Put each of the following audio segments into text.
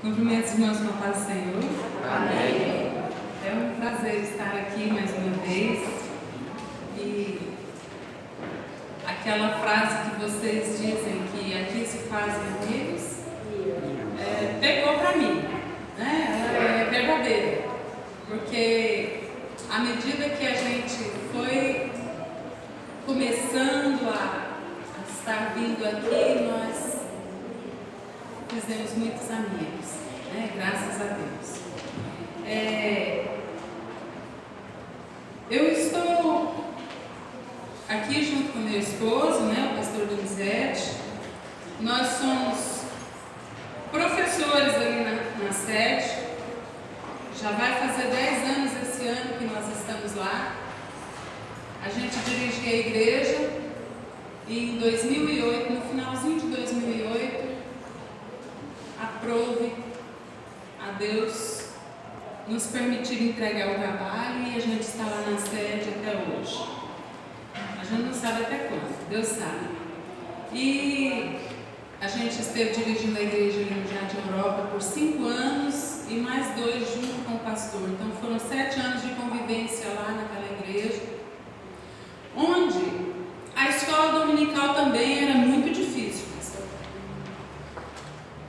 Cumprimento os irmãos com a paz do Senhor. Amém. É um prazer estar aqui mais uma vez. E aquela frase que vocês dizem que aqui se fazem amigos, pegou para mim, né? Ela é verdadeira. Porque à medida que a gente foi começando a estar vindo aqui, nós fizemos muitos amigos, né? Graças a Deus. Eu estou aqui junto com meu esposo, né, o pastor Donizete. Nós somos professores ali na sede. Já vai fazer 10 anos esse ano que nós estamos lá. A gente dirigia a igreja e em 2008, no finalzinho de 2008, aprove a Deus nos permitir entregar o trabalho e a gente está lá na sede até hoje. A gente não sabe até quando, Deus sabe. E a gente esteve dirigindo a igreja ali no Jardim Europa por 5 anos e mais 2 junto com o pastor. Então foram 7 anos de convivência lá naquela igreja, onde a escola dominical também era muito difícil.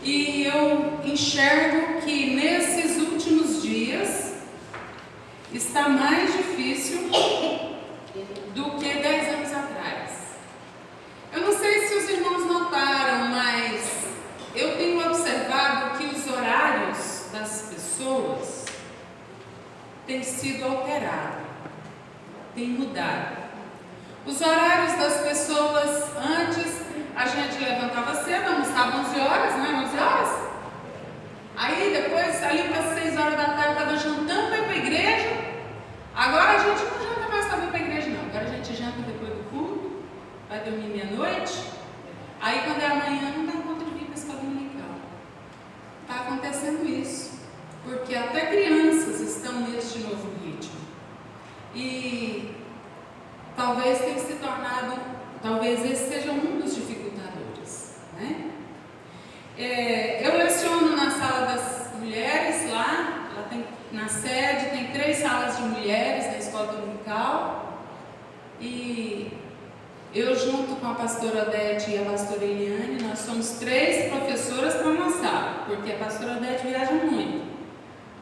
E eu enxergo que nesses últimos dias está mais difícil do que 10 anos atrás. Eu não sei se os irmãos notaram, mas eu tenho observado que os horários das pessoas têm sido alterados, têm mudado. Os horários das pessoas antes, a gente levantava cedo, almoçava 11 horas, não é? 11 horas? Aí depois, ali para 6 horas da tarde, estava jantando para ir para a igreja. Agora a gente não janta mais para ir para a igreja, não. Agora a gente janta depois do culto, vai dormir meia-noite. Aí quando é amanhã, não dá conta de vir para a escola dominical. Está acontecendo isso, porque até crianças estão neste novo ritmo. E talvez tenha se tornado, talvez esse seja um dos dificultadores, né? Eu leciono na sala das mulheres lá tem, na sede, tem 3 salas de mulheres na escola dominical, e eu junto com a pastora Odete e a pastora Eliane, nós somos 3 professoras para uma sala, porque a pastora Odete viaja muito.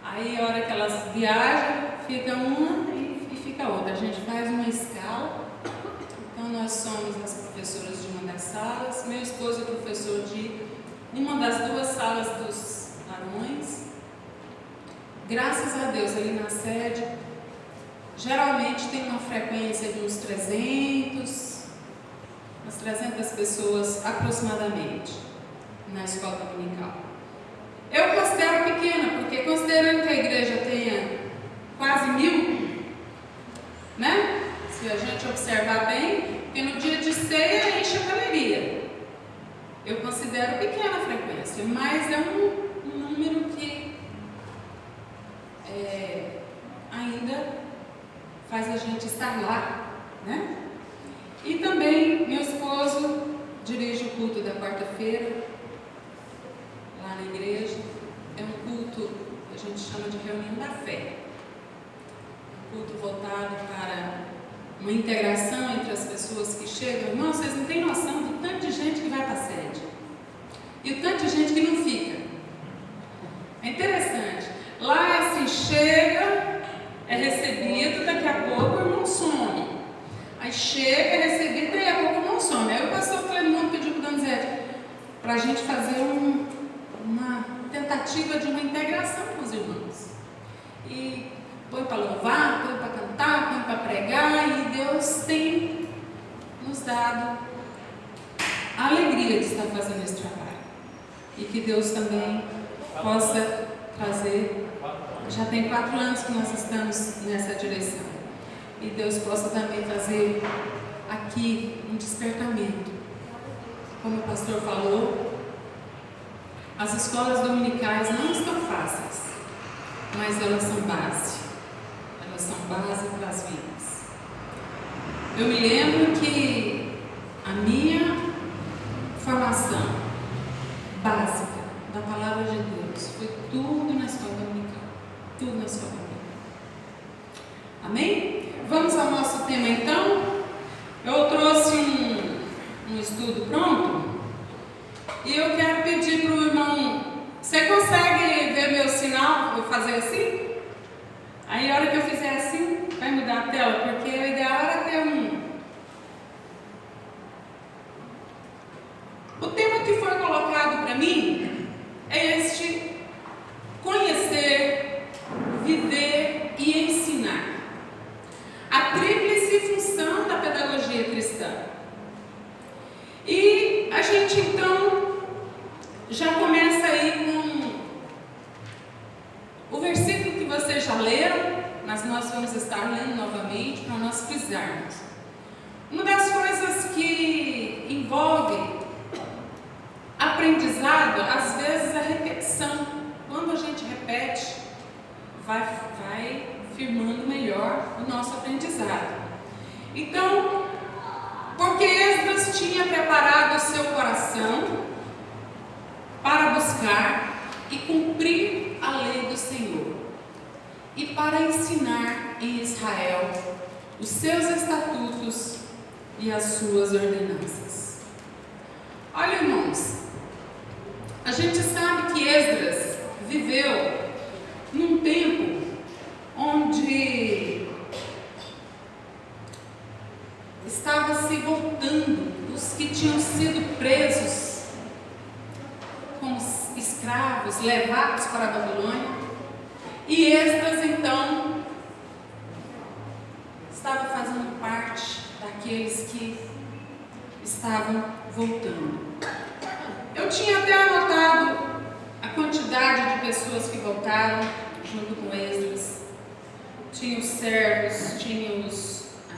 Aí a hora que elas viajam, fica uma e fica outra. A gente faz uma escala. Então nós somos as professoras de uma das salas. Meu esposo é professor de uma das 2 salas dos varões. Graças a Deus, ali na sede, geralmente tem uma frequência de uns 300 pessoas aproximadamente na escola dominical. Eu considero pequena, porque considerando que a igreja tenha quase 1000, né? Se a gente observar bem, porque no dia de ceia enche a galeria. Eu considero pequena a frequência, mas é um número que ainda faz a gente estar lá, né? E também meu esposo dirige o culto da quarta-feira lá na igreja. É um culto que a gente chama de reunião da fé. Um culto voltado para uma integração entre as pessoas que chegam. Irmão, vocês não têm noção do tanto de gente que vai para a sede e o tanto de gente que não fica. É interessante. Lá assim, chega, é recebido, daqui a pouco o irmão some. Aí chega, é recebido, daqui a pouco o irmão some. Aí o pastor Clemente pediu para o Donizete para a gente fazer uma tentativa de uma integração com os irmãos. E põe para louvar, põe para cantar, põe para pregar, e Deus tem nos dado a alegria de estar fazendo esse trabalho. E que Deus também possa trazer, já tem 4 anos que nós estamos nessa direção, e Deus possa também fazer aqui um despertamento. Como o pastor falou, as escolas dominicais não estão fáceis, mas elas são base. Elas são base para as vidas. Eu me lembro que a minha formação básica da palavra de Deus foi tudo na escola dominical. Tudo na escola dominical. Amém? Vamos ao nosso tema então. Eu trouxe um estudo pronto e eu quero pedir para o irmão. Você consegue ver meu sinal? Vou fazer assim? Aí a hora que eu fizer assim, vai mudar a tela, porque o ideal era ter O tema que foi colocado para mim é este: conhecer, viver e ensinar. A tríplice função da pedagogia cristã. E a gente então já começa aí com o versículo que vocês já leram, mas nós vamos estar lendo novamente para nós frisarmos. Uma das coisas que envolve aprendizado, às vezes a repetição. Quando a gente repete, vai firmando melhor o nosso aprendizado. Então, porque Esdras tinha preparado o seu coração para buscar e cumprir a lei do Senhor e para ensinar em Israel os seus estatutos e as suas ordenanças. Olha, irmãos, a gente sabe que Esdras viveu num tempo onde estava se voltando os que tinham sido presos como escravos, levados para a Babilônia, e Esdras então estava fazendo parte daqueles que estavam voltando. Eu tinha até anotado a quantidade de pessoas que voltaram junto com Esdras. Tinha os servos, tinha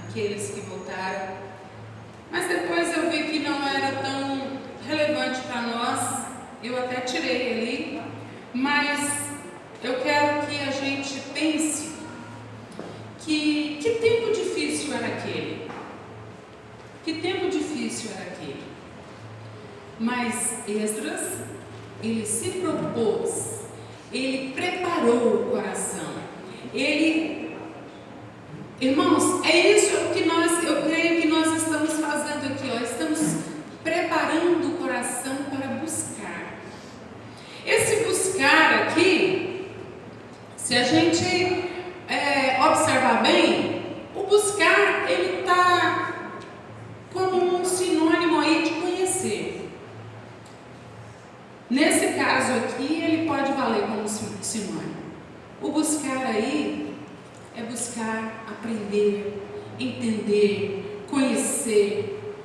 aqueles que voltaram, mas depois eu vi que não era tão relevante para nós. Eu até tirei ali, mas eu quero que a gente pense que tempo difícil era aquele. Que tempo difícil era aquele. Mas Esdras, ele se propôs, ele preparou o coração. Irmãos, é isso que eu creio que nós estamos fazendo aqui, estamos preparando o coração para buscar. Esse buscar aqui, se a gente observar bem, o buscar, ele está como um sinônimo aí de conhecer. Nesse caso aqui, ele pode valer como sinônimo. O buscar aí é buscar aprender, entender, conhecer,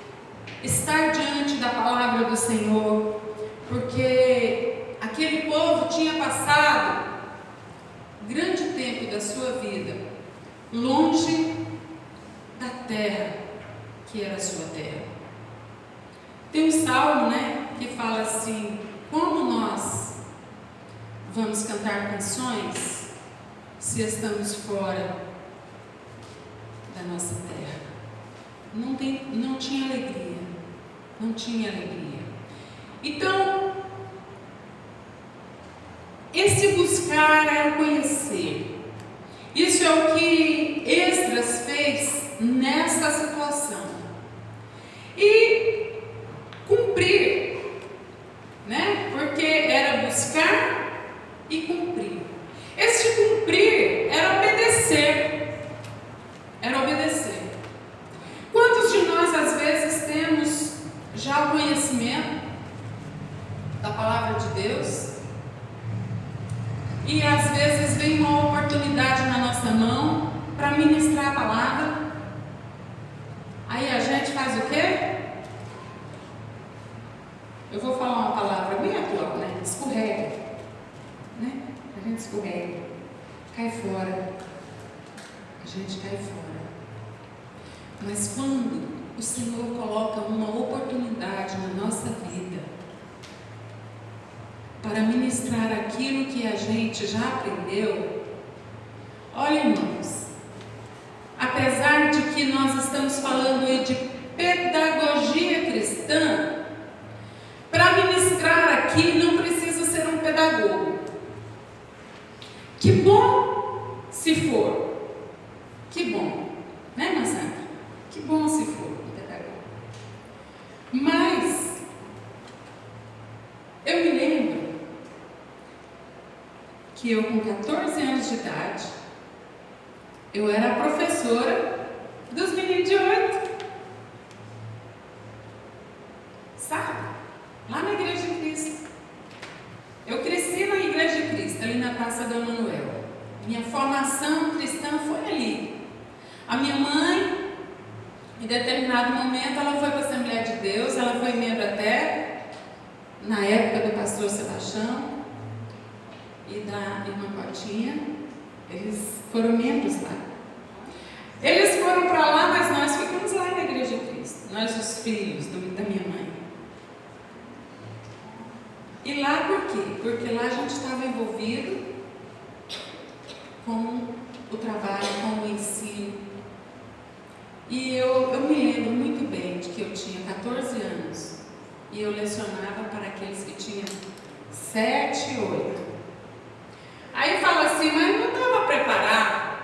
estar diante da palavra do Senhor, porque aquele povo tinha passado grande tempo da sua vida longe da terra que era a sua terra. Tem um salmo, que fala assim: como nós vamos cantar canções se estamos fora da nossa terra? Não tinha alegria, não tinha alegria. Então, esse buscar é o conhecer. Isso é o que Esdras fez nessa situação. E cumprir, porque era buscar e cumprir. Esse cumprir era obedecer. Era obedecer. Quantos de nós às vezes temos já o conhecimento da palavra de Deus e às vezes vem uma oportunidade na nossa mão para ministrar a palavra? Aí a gente faz o quê? Eu vou falar uma palavra bem atual, escorrega, a gente escorrega, cai fora, a gente cai fora. Mas quando o Senhor coloca uma oportunidade na nossa vida para ministrar aquilo que a gente já aprendeu, olha, irmãos, apesar de que nós estamos falando aí de pedagogia cristã, para ministrar aqui não precisa ser pedagogo. Que bom se for. Que bom. Né, irmã Sandra? Que bom se for um pedagogo. Mas, eu me lembro que eu, com 14 anos de idade, eu era a professora dos meninos de 8. Sabe? Lá na Igreja de Cristo. Eu cresci na Igreja de Cristo, ali na Praça do Emanuel. Minha formação cristã foi ali. A minha mãe, em determinado momento, ela foi para a Assembleia de Deus, ela foi membro até, na época do pastor Sebastião e da irmã Cotinha. Eles foram membros lá. Eles foram para lá, mas nós ficamos lá na Igreja de Cristo. Nós, os filhos da minha mãe. E lá por quê? Porque lá a gente estava envolvido com o trabalho, com o ensino. E eu me lembro muito bem de que eu tinha 14 anos e eu lecionava para aqueles que tinham 7 e 8. Aí fala assim, mas não estava preparado.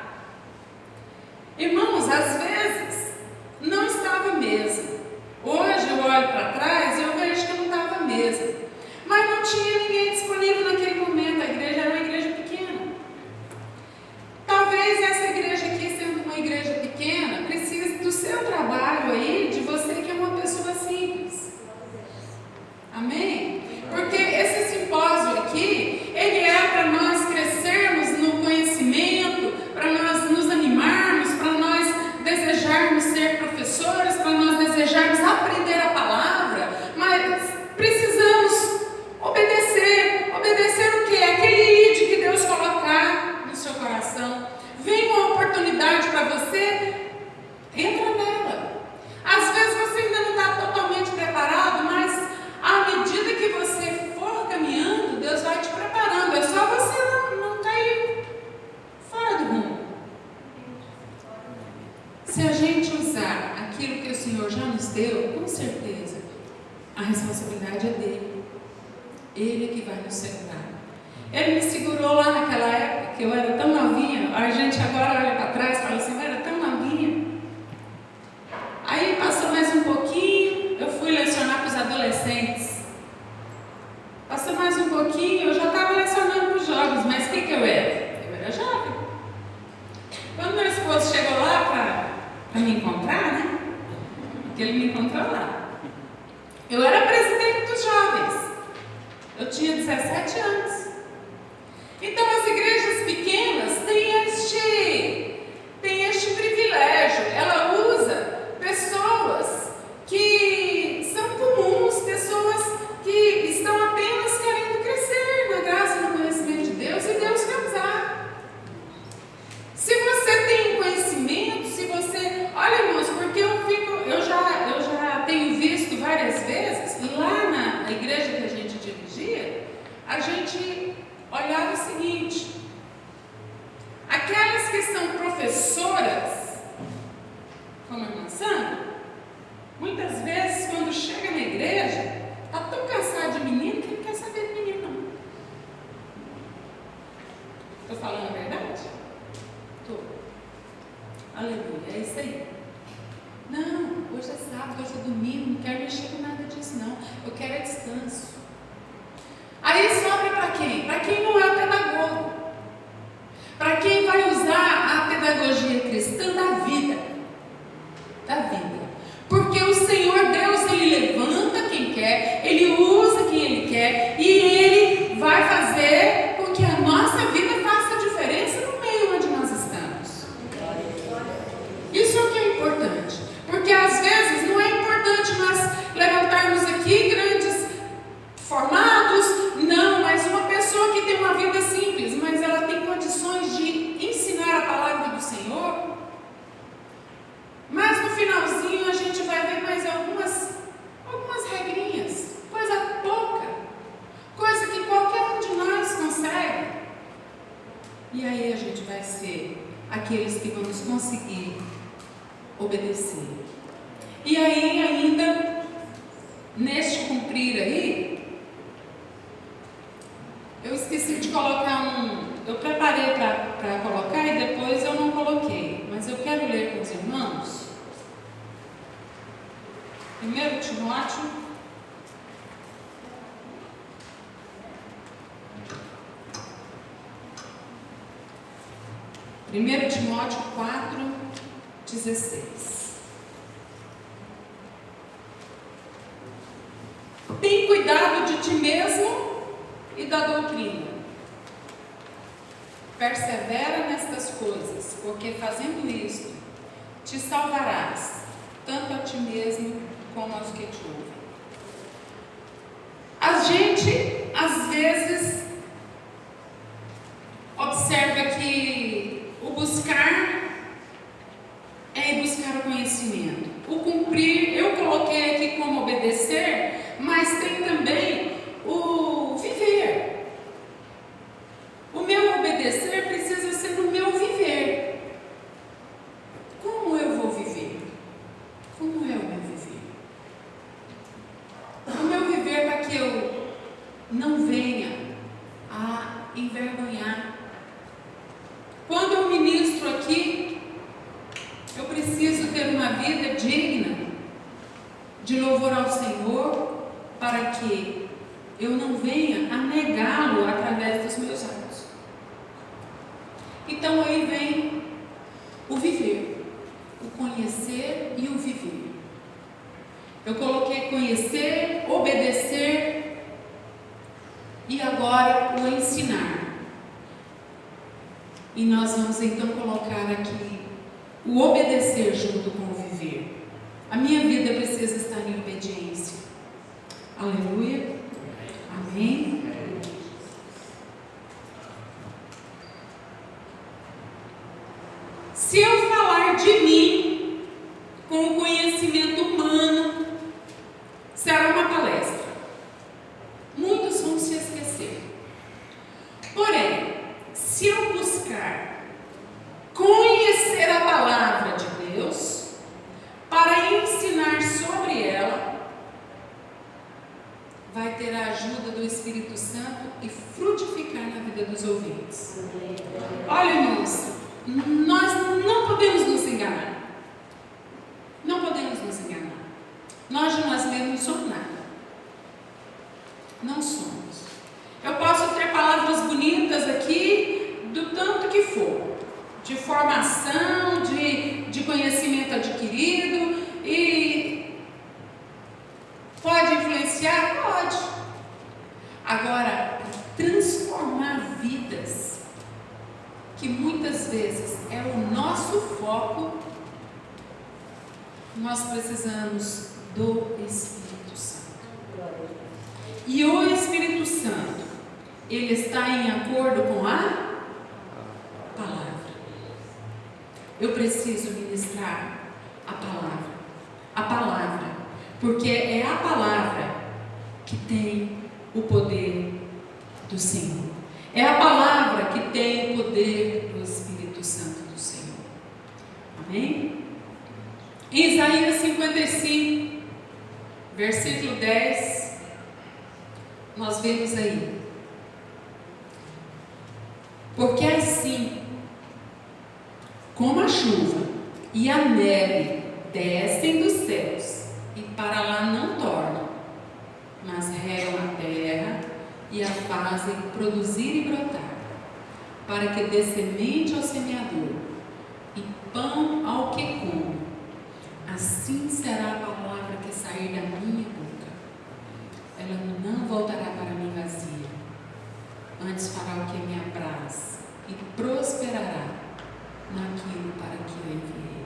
Irmãos, às vezes não estava mesmo. Hoje eu olho para trás e eu vejo que não estava mesmo. Mas não tinha ninguém disponível naquele momento. A igreja era uma igreja pequena. Talvez essa igreja aqui, sendo uma igreja pequena, precise do seu trabalho aí, de você que é uma pessoa simples. Amém? Porque esse simpósio aqui, ele é para nós crescermos no conhecimento, para nós nos animarmos, para nós desejarmos ser professores, para nós desejarmos aprender a palavra, mas precisamos obedecer. Obedecer o quê? Aquele ide que Deus colocar no seu coração. Vem uma oportunidade para você, entra nela. Às vezes você ainda não está totalmente preparado, mas à medida que você for caminhando, Deus vai te preparando. É só você não cair fora do rumo. Se a gente usar aquilo que o Senhor já nos deu, com certeza, a responsabilidade é dele. Ele é que vai nos segurar. Ele me segurou lá naquela época, que eu era tão novinha. A gente agora olha para trás e fala assim, eu era tão novinha. Aí passou mais um pouquinho, eu fui lecionar para os adolescentes. Passou mais um pouquinho, eu já estava lecionando para os jovens, mas o que eu era? Eu era jovem. Quando meu esposo chegou lá para me encontrar, né? Porque ele me encontrou lá. Eu era presidente dos jovens. Eu tinha 17 anos. Então as igrejas pequenas têm este privilégio. Ela usa pessoas que são comuns, pessoas que estão apenas querendo crescer na graça e no conhecimento de Deus, e Deus quer usar. Se você tem conhecimento, se você... Olha, irmãos, porque eu já tenho visto várias vezes, lá na igreja que a gente dirigia, a gente olhava o seguinte: aquelas que são professoras, como a irmã Sandra, muitas vezes quando chega na igreja, está tão cansado de menino que não quer saber de menino, não. Estou falando a verdade? Estou. Aleluia, é isso aí. Não, hoje é sábado, hoje é domingo, não quero mexer com nada disso, não. Eu quero é descanso. Aí sobra para quem? Para quem não é o pedagogo. Para quem vai usar a pedagogia cristã da vida. Da vida. Porque o Senhor Deus, Ele levanta quem quer, Ele usa quem Ele quer, e Ele vai fazer com que a nossa vida faça diferença no meio onde nós estamos. Isso é o que é importante. Porque às vezes não é importante nós levantarmos aqui grandes formados, não, mas uma pessoa que tem uma vida simples, mas ela tem condições de ensinar a palavra do Senhor. Mas no finalzinho a gente vai ver mais algumas regrinhas, coisa pouca, coisa que qualquer um de nós consegue. E aí a gente vai ser aqueles que vamos conseguir obedecer. E aí ainda, neste cumprir aí, Eu esqueci de colocar eu preparei para colocar e depois eu não coloquei, mas eu quero ler com os irmãos. 1 Timóteo, Primeiro Timóteo 4:16. Tem cuidado de ti mesmo e da doutrina. Persevera nestas coisas, porque fazendo isto, te salvarás, tanto a ti mesmo como aos que te ouvem. A gente, às vezes, observa que o buscar é buscar o conhecimento. O cumprir, eu coloquei aqui como obedecer, mas tem também o viver. O meu obedecer precisa ser no meu viver. Como eu vou viver? Como é o meu viver? O meu viver para que eu não venha a envergonhar. Quando eu ministro aqui, eu preciso ter uma vida digna de louvor ao Senhor, para que eu não venha a negá-lo através dos meus atos. Então aí vem o viver, o conhecer e o viver. Eu coloquei conhecer, obedecer e agora o ensinar. E nós vamos então colocar aqui o obedecer junto com o viver. A minha vida precisa estar em obediência. Aleluia. Amém. Se eu falar de mim com o conhecimento humano, será uma palestra. Muitos vão se esquecer. Porém, se eu buscar conhecer a palavra de Deus, para ensinar sobre ela, vai ter a ajuda do Espírito Santo e frutificar na vida dos ouvintes. Olha, irmãos, nós não podemos nos enganar. Não podemos nos enganar. Nós de nós mesmos não somos nada. Não somos. Eu posso ter palavras bonitas aqui, do tanto que for, de formação, de conhecimento adquirido, e pode influenciar? Pode. Agora, transformar vidas, que muitas vezes é o nosso foco, nós precisamos do Espírito Santo. E o Espírito Santo, ele está em acordo com a palavra. Eu preciso ministrar a palavra, porque é a palavra que tem o poder do Senhor. É a palavra que tem o poder do Espírito Santo do Senhor. Amém? Em Isaías 55, versículo 10, nós vemos aí: porque assim como a chuva e a neve descem dos céus e para lá não tornam, mas regam a terra e a fazem produzir e brotar, para que dê semente ao semeador e pão ao que come, assim será a palavra que sair da minha boca. Ela não voltará para mim vazia, antes fará o que me apraz e prosperará naquilo para que eu enviei.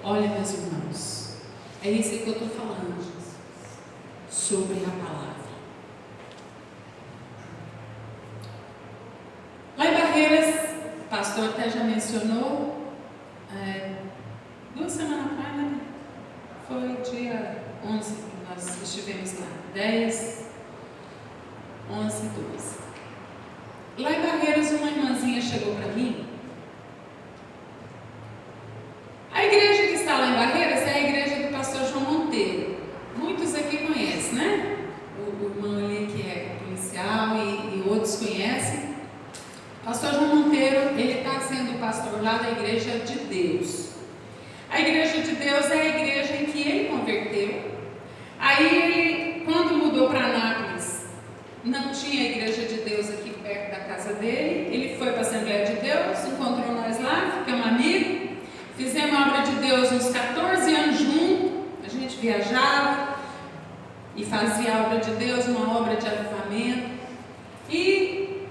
Olha, meus irmãos, é isso que eu estou falando sobre a palavra. Lá em Barreiras, o pastor até já mencionou, 2 semanas atrás, né? Foi dia 11 que nós estivemos lá, 10, 11, 12. Lá em Barreiras, uma irmãzinha chegou para mim. A igreja que está lá em Barreiras é a igreja do pastor João Monteiro. Muitos aqui conhecem, né? O irmão ali que é policial e todos conhecem. Pastor João Monteiro, ele está sendo pastor lá da Igreja de Deus. A Igreja de Deus é a igreja em que ele converteu. Aí ele, quando mudou para Anápolis, não tinha a Igreja de Deus aqui perto da casa dele. Ele foi para a Assembleia de Deus, encontrou nós lá, ficamos amigos. Fizemos a obra de Deus uns 14 anos juntos. A gente viajava e fazia a obra de Deus, uma obra de avivamento. E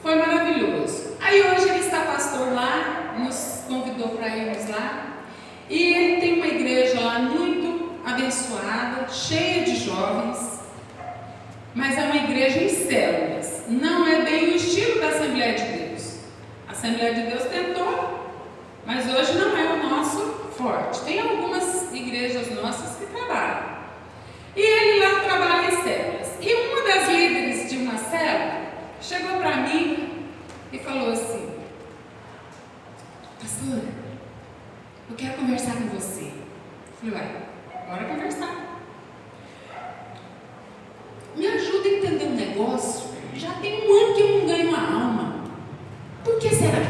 foi maravilhoso. Aí hoje ele está pastor lá, nos convidou para irmos lá. E ele tem uma igreja lá muito abençoada, cheia de jovens. Mas é uma igreja em células. Não é bem o estilo da Assembleia de Deus. A Assembleia de Deus tentou, mas hoje não é o nosso forte. Tem algumas igrejas nossas que trabalham. E ele lá trabalha em células. E uma das líderes de uma célula chegou para mim e falou assim: pastora, eu quero conversar com você. Eu falei: ué, bora conversar. Me ajuda a entender um negócio. Já tem um ano que eu não ganho uma alma. Por que será?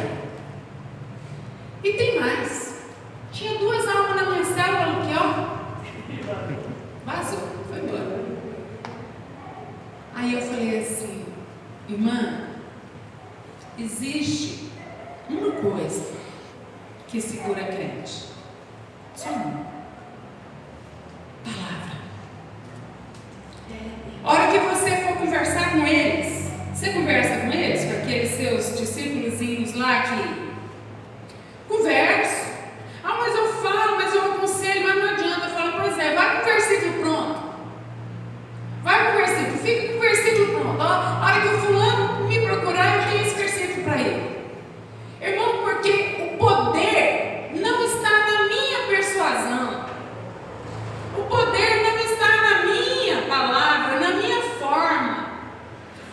E tem mais. Tinha 2 almas na minha célula aqui, ó. Vazou, foi embora. Aí eu falei assim: irmã, existe uma coisa que segura a crente. Só uma. Palavra. A hora que você for conversar com eles, você conversa com eles, com aqueles seus discípulozinhos lá que converso. Ah, mas eu falo, mas eu aconselho, mas não adianta. Eu falo: pois é, vai com o versículo pronto. Vai com o versículo, fica com o versículo pronto. Ó, a hora que o fulano me procurar, eu tenho esse versículo para ele. Irmão, porque o poder não está na minha persuasão. O poder não está na minha palavra, na minha forma.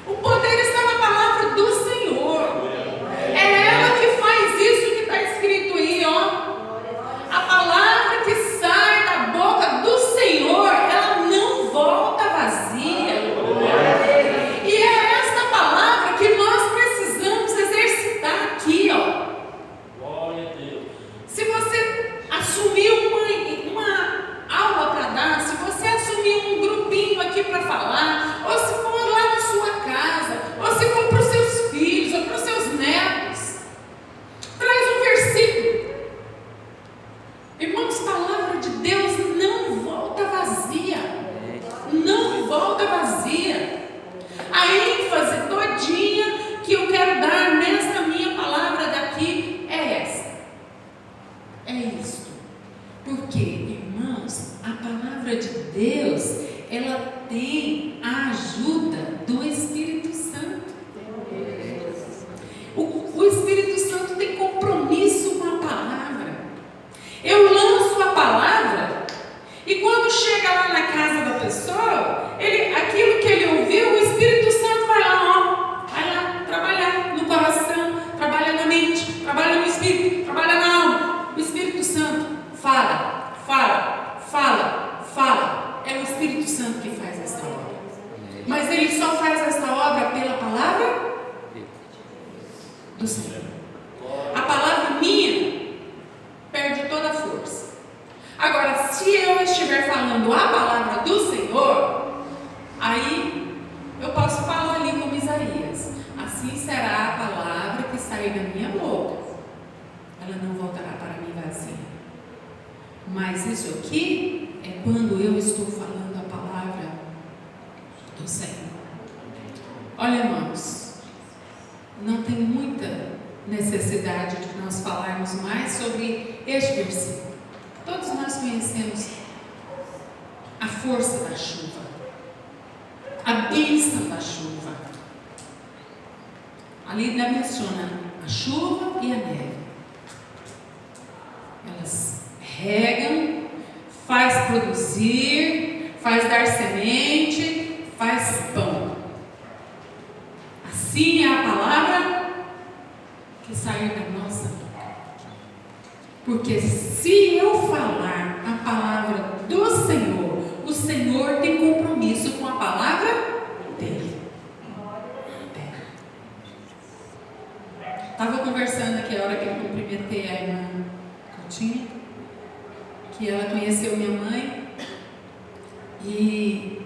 O poder está na palavra do Senhor. É ela que faz isso que está escrito aí, ó. A palavra que sai da boca do Senhor, ela não volta vazia. E é essa palavra que nós precisamos exercitar aqui, ó. Se você assumir uma aula para dar, se você assumir um grupinho aqui para falar, ou se for lá na sua casa, ou se for para os seus filhos, ou para os seus netos, traz um versículo. Irmãos, palavra de Deus não volta vazia. Não volta vazia. A ênfase todinha que eu quero dar nessa minha palavra daqui é essa. É isso. Porque, irmãos, a palavra de Deus, ela tem a ajuda do Espírito Santo. O Espírito Santo tem compromisso com a palavra. Eu lanço a palavra e quando chega lá na casa da pessoa, aquilo que ele ouviu, o Espírito Santo vai lá, ó, vai lá trabalhar no coração, trabalha na mente, trabalha no espírito, trabalha na alma. O Espírito Santo fala, fala, fala, fala. É o Espírito Santo que faz essa obra. Mas ele só faz essa obra pela palavra do Senhor. A palavra minha perde toda a força. Agora, se eu estiver falando a palavra do Senhor, aí eu posso falar ali como Isaías: assim será a palavra que sair da minha boca, ela não voltará para mim vazia. Mas isso aqui é quando eu estou falando a palavra do Senhor. Olha, irmãos, não tem muita necessidade de nós falarmos mais sobre este versículo. Todos nós conhecemos a força da chuva, a bênção da chuva. Ali menciona a chuva e a neve. Elas regam, faz produzir, faz dar semente, faz pão. Assim é a palavra que sair da nossa boca. Porque se eu falar a palavra do Senhor, o Senhor tem compromisso com a palavra dele. Estava conversando aqui a hora que eu cumprimentei a irmã Coutinho, que ela conheceu minha mãe e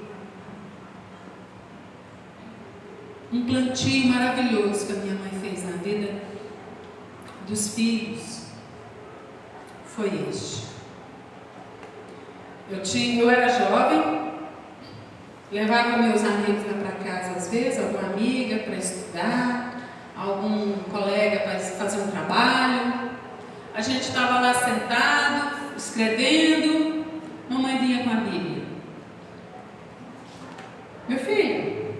um plantio maravilhoso que a minha mãe fez na vida dos filhos foi este. Eu era jovem, levava meus amigos lá para casa às vezes, alguma amiga para estudar, algum colega para fazer um trabalho. A gente estava lá sentado, escrevendo, mamãe vinha com a Bíblia. Meu filho,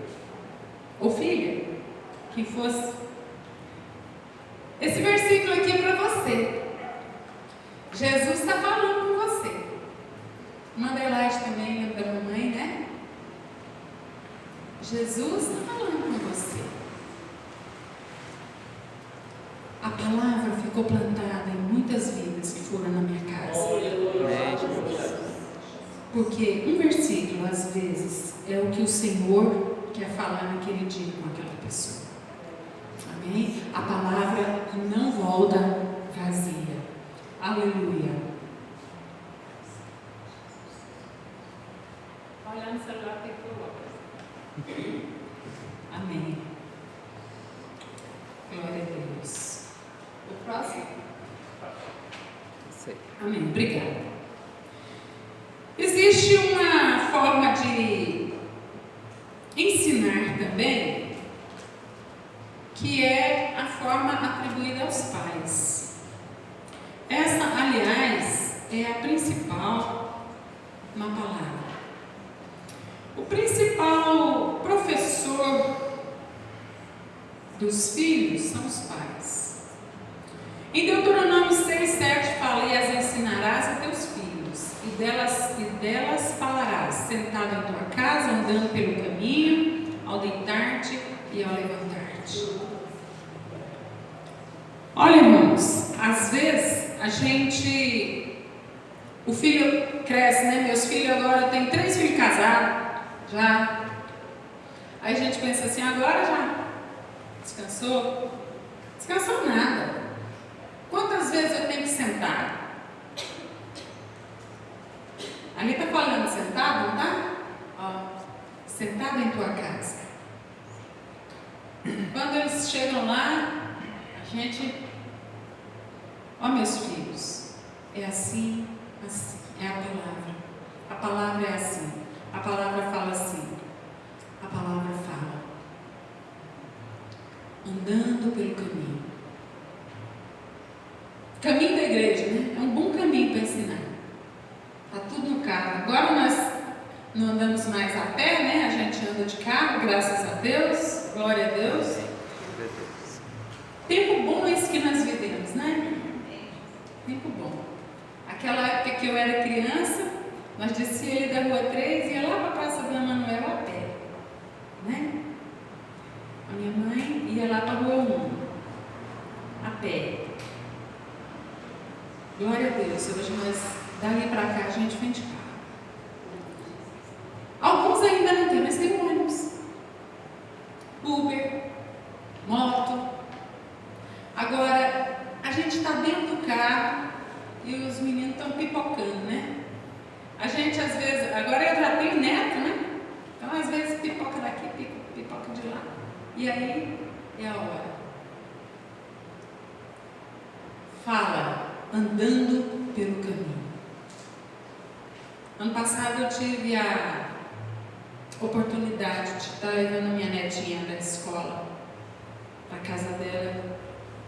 ou filha, que fosse, esse versículo aqui é para você. Jesus está falando com você. Mandelaide também, lembra da mamãe, né? Jesus está falando com você. A palavra ficou plantada em muitas vidas que foram na minha casa. Porque um versículo, às vezes, é o que o Senhor quer falar naquele dia com aquela pessoa. Amém? A palavra não volta vazia. Aleluia. Olha no celular, tem que amém. Glória a Deus. O próximo? Sim. Amém. Obrigada. Existe uma forma de ensinar também, que é a forma atribuída aos pais. Essa, aliás, é a principal na palavra. O principal professor dos filhos são os pais. Em Deuteronômio 6:7 fala: e as ensinarás a teus filhos, e delas falarás, sentado em tua casa, andando pelo caminho, ao deitar-te e ao levantar-te. Olha, irmãos, às vezes o filho cresce, né? Meus filhos agora, tem 3 filhos casados, já. Aí a gente pensa assim, agora já descansou? Descansou nada. Quantas vezes eu tenho que sentar? Ali está falando sentado, não está? Ó, sentado em tua casa. Quando eles chegam lá, a gente... Ó, meus filhos, é assim, assim, é a palavra. A palavra é assim. A palavra fala assim. A palavra fala. Andando pelo caminho. Caminho da igreja, né? É um bom caminho para ensinar. Está tudo no carro. Agora nós não andamos mais a pé, né? A gente anda de carro, graças a Deus. Glória a Deus. Tempo bom é esse que nós vivemos, né? Tempo bom. Aquela época que eu era criança, nós descia ali da Rua 3 e ia lá para a Praça Dona Manuel a pé, né? A minha mãe ia lá para a Rua 1, a pé. Glória a Deus, hoje nós, dali para cá, a gente vem de carro. Alguns ainda não tem, mas tem ônibus, Uber, moto. Agora, a gente está dentro do carro e os meninos estão pipocando, né? A gente às vezes, agora eu já tenho neto, né? Então às vezes pipoca daqui, pipoca de lá. E aí é a hora. Fala, andando pelo caminho. Ano passado eu tive a oportunidade de estar levando a minha netinha da escola para a casa dela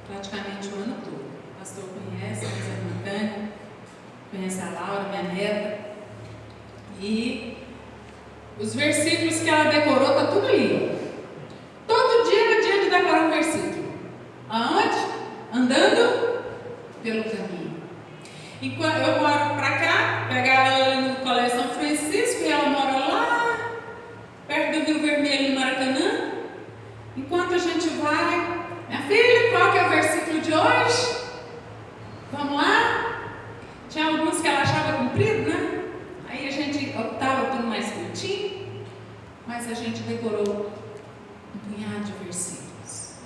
praticamente o ano todo. O pastor conhece, a irmã Tânia, conhece a Laura, minha neta. E os versículos que ela decorou, está tudo ali. Todo dia era dia de decorar um versículo. Aonde? Andando pelo caminho. Enquanto eu moro para cá, pegar ela no Colégio São Francisco, e ela mora lá, perto do Rio Vermelho, no Maracanã. Enquanto a gente vai, minha filha, qual que é o versículo de hoje? Vamos lá? Tinha alguns que ela achava comprido, né? Aí a gente optava por mais curtinho, mas a gente decorou um punhado de versículos.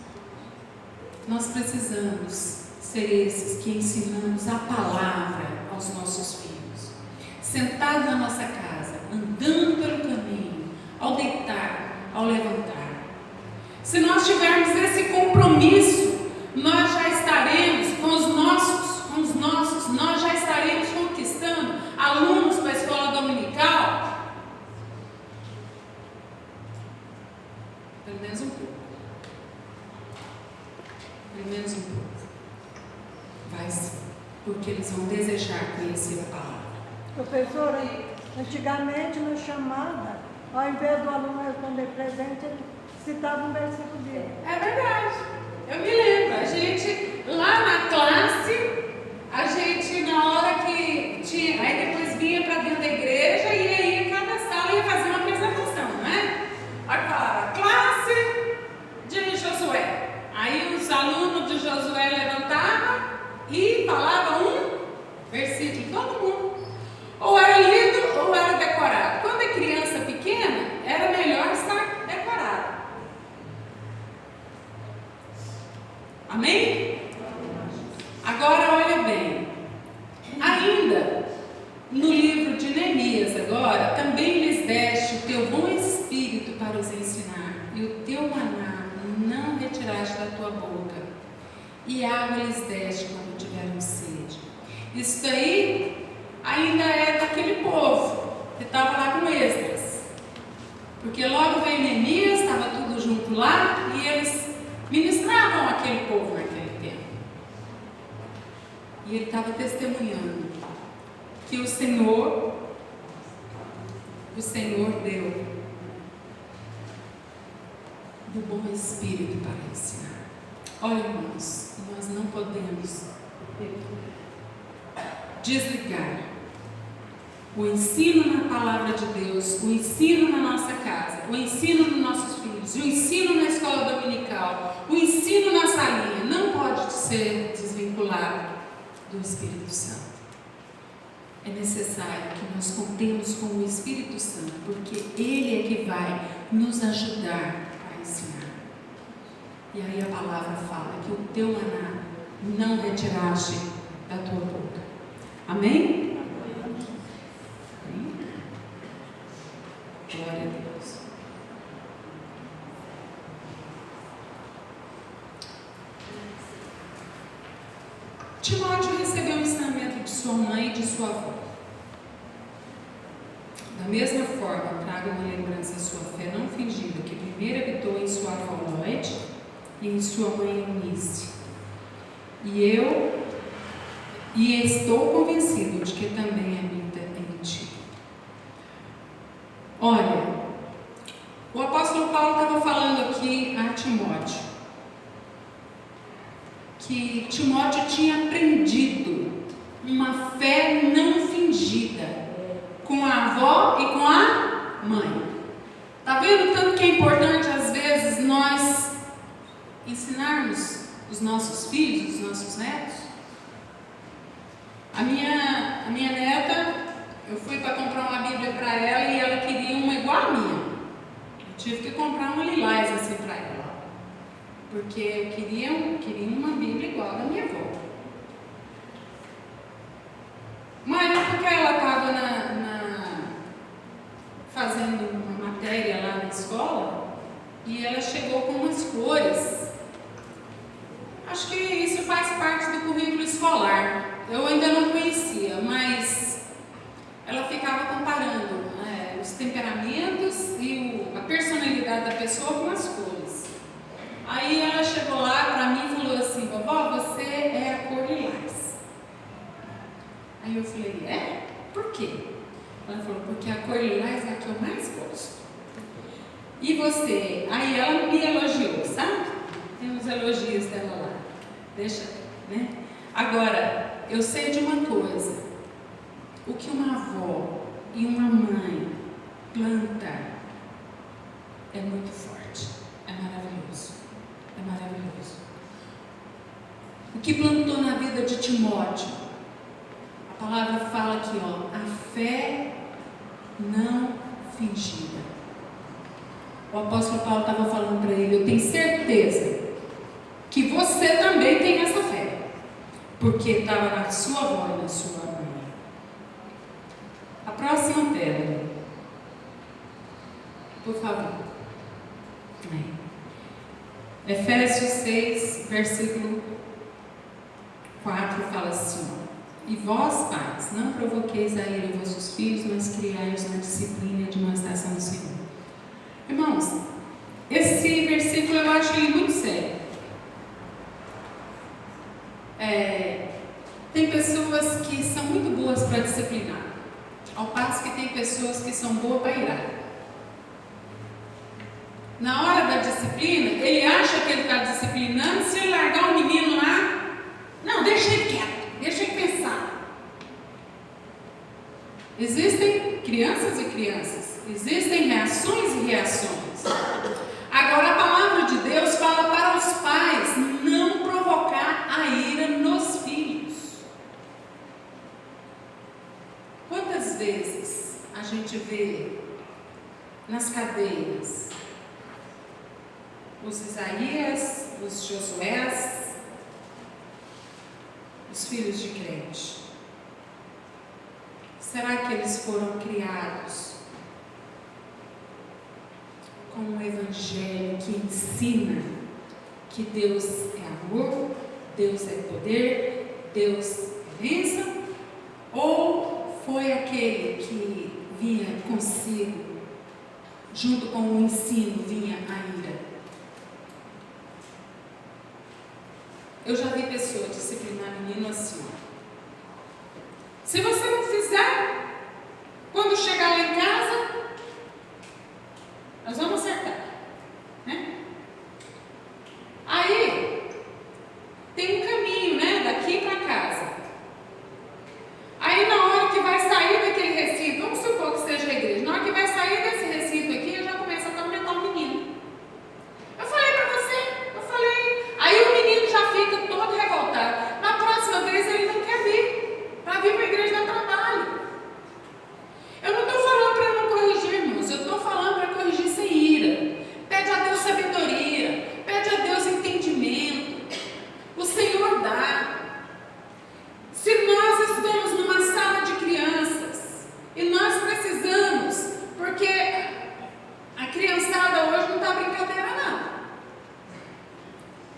nós precisamos ser esses que ensinamos a palavra aos nossos filhos, sentados na nossa casa, andando pelo caminho, ao deitar, ao levantar. Se nós tivermos esse compromisso, nós já estaremos com os nossos, nós já estaremos conquistando alunos para a escola dominical, pelo menos um pouco. Pelo menos um pouco. Vai sim, porque eles vão desejar conhecer a palavra. Professora, antigamente na chamada, ao invés do aluno responder presente, ele citava um versículo dele. É verdade, eu me lembro. A gente, lá na classe, a gente, na hora que tinha, aí depois vinha para dentro da igreja e aí cada sala ia fazer uma apresentação, né? Aí falava, classe de Josué. Aí os alunos de Josué levantavam e falavam um versículo, todo mundo. Ou era lido ou era decorado. Quando é criança pequena, era melhor estar decorado. Amém? Agora olha bem. Ainda no livro de Neemias agora, também lhes deste o teu bom espírito para os ensinar, e o teu maná não retiraste da tua boca, e água lhes deste quando tiveram sede. Isso daí ainda é daquele povo que estava lá com Esdras, porque logo veio Neemias, estava tudo junto lá, e eles ministravam aquele povo naquele tempo. E ele estava testemunhando que o Senhor deu do bom espírito para ensinar. Olha, irmãos, nós não podemos desligar o ensino na palavra de Deus, o ensino na nossa casa, o ensino dos nossos filhos, o ensino na escola dominical, o ensino na salinha, não pode ser desvinculado do Espírito Santo. É necessário que nós contemos com o Espírito Santo, porque Ele é que vai nos ajudar a ensinar. E aí a palavra fala que o teu maná não retiraste da tua boca. Amém? Amém? Glória a Deus. Timóteo recebeu o ensinamento de sua mãe e de sua avó. Da mesma forma, traga uma lembrança a sua fé não fingida, que primeiro habitou em sua avó Loide e em sua mãe Eunice. E estou convencido de que também habita em ti. Olha, o apóstolo Paulo estava falando aqui a Timóteo, que Timóteo tinha aprendido uma fé não fingida com a avó e com a mãe. Está vendo tanto que é importante às vezes nós ensinarmos os nossos filhos, os nossos netos? A minha neta, eu fui para comprar uma Bíblia para ela e ela queria uma igual a minha. Eu tive que comprar uma lilás assim para ela, porque eu queria uma Bíblia igual a da minha avó. Uma época ela estava fazendo uma matéria lá na escola e ela chegou com umas cores. Acho que isso faz parte do currículo escolar. Eu ainda não conhecia, mas ela ficava comparando os temperamentos e a personalidade da pessoa com as cores. Aí ela chegou lá para mim e falou assim: vovó, você é a cor lilás. Aí eu falei: é? Por quê? Ela falou: porque a cor lilás é a que eu mais gosto. E você? Aí ela me elogiou, sabe? Tem uns elogios dela lá. Deixa, né? Agora, eu sei de uma coisa: o que uma avó e uma mãe planta é muito forte, é maravilhoso, é maravilhoso. O que plantou na vida de Timóteo, a palavra fala aqui, a fé não fingida. O apóstolo Paulo estava falando para ele: eu tenho certeza que você também tem essa fé, porque estava na sua avó e na sua mãe. A próxima tela, por favor. Efésios 6, versículo 4 fala assim: e vós, pais, não provoqueis a ira vossos filhos, mas criai-os na disciplina e demonstração do Senhor. Irmãos, esse versículo eu acho ele muito sério. Tem pessoas que são muito boas para disciplinar, ao passo que tem pessoas que são boas para irar. Na hora da disciplina, ele acha que ele está disciplinando. Se ele largar o menino lá, não, deixa ele quieto, deixa ele pensar. Existem crianças e crianças, existem reações e reações. Agora a palavra de Deus fala para os pais não provocar a ira nos filhos. Quantas vezes a gente vê nas cadeias os Isaías, os Josués, os filhos de crente? Será que eles foram criados com um evangelho que ensina que Deus é amor, Deus é poder, Deus é bênção? Ou foi aquele que vinha consigo, junto com o ensino, vinha a ira? Eu já vi pessoa disciplinar menino assim: se você não fizer, quando chegar lá em casa, nós vamos acertar, né? Aí tem um caminho, né, daqui para casa. Aí na hora que vai sair daquele recinto, vamos supor que seja a igreja, na hora que vai sair desse recinto aqui, eu já começo a atormentar o menino. Eu falei para você, eu falei. Aí o menino já fica todo revoltado. Na próxima vez ele não quer vir, para vir para a igreja dar trabalho. Eu não estou falando para não corrigir, irmãos, eu estou falando para corrigir sem ira. Pede a Deus sabedoria, pede a Deus entendimento. O Senhor dá. Se nós estamos numa sala de crianças e nós precisamos, porque a criançada hoje não está brincadeira não.